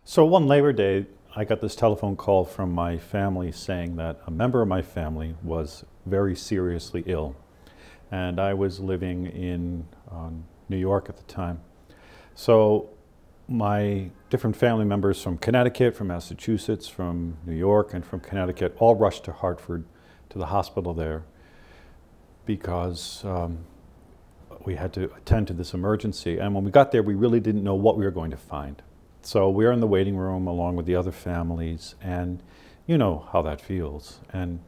So one Labor Day, I got this telephone call from my family saying that a member of my family was very seriously ill. And I was living in New York at the time. So my different family members from Connecticut, from Massachusetts, from New York, and from Connecticut all rushed to Hartford, to the hospital there, because we had to attend to this emergency. And when we got there, we really didn't know what we were going to find. So we're in the waiting room along with the other families, and you know how that feels. And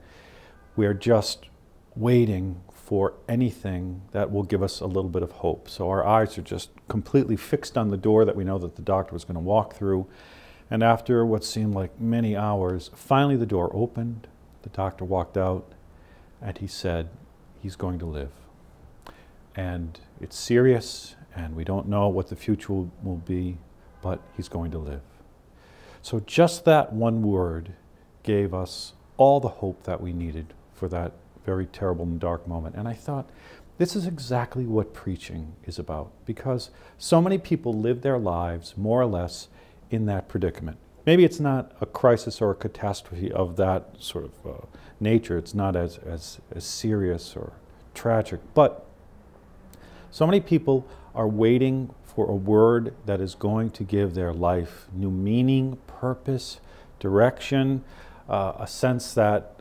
we're just waiting for anything that will give us a little bit of hope. So our eyes are just completely fixed on the door that we know that the doctor was going to walk through. And after what seemed like many hours, finally the door opened, the doctor walked out, and he said, he's going to live. And it's serious, and we don't know what the future will be, but he's going to live. So just that one word gave us all the hope that we needed for that very terrible and dark moment. And I thought, this is exactly what preaching is about, because so many people live their lives more or less in that predicament. Maybe it's not a crisis or a catastrophe of that sort of nature. It's not as serious or tragic, but so many people are waiting for a word that is going to give their life new meaning, purpose, direction, a sense that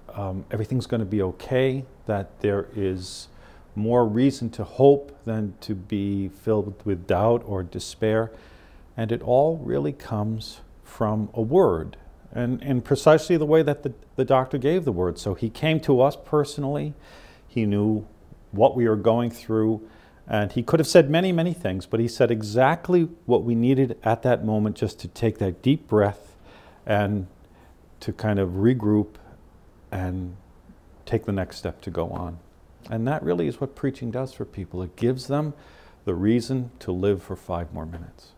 everything's going to be okay, that there is more reason to hope than to be filled with doubt or despair. And it all really comes from a word, and in precisely the way that the doctor gave the word. So he came to us personally. He knew what we were going through. And he could have said many, many things, but he said exactly what we needed at that moment, just to take that deep breath and to kind of regroup and take the next step to go on. And that really is what preaching does for people. It gives them the reason to live for 5 more minutes.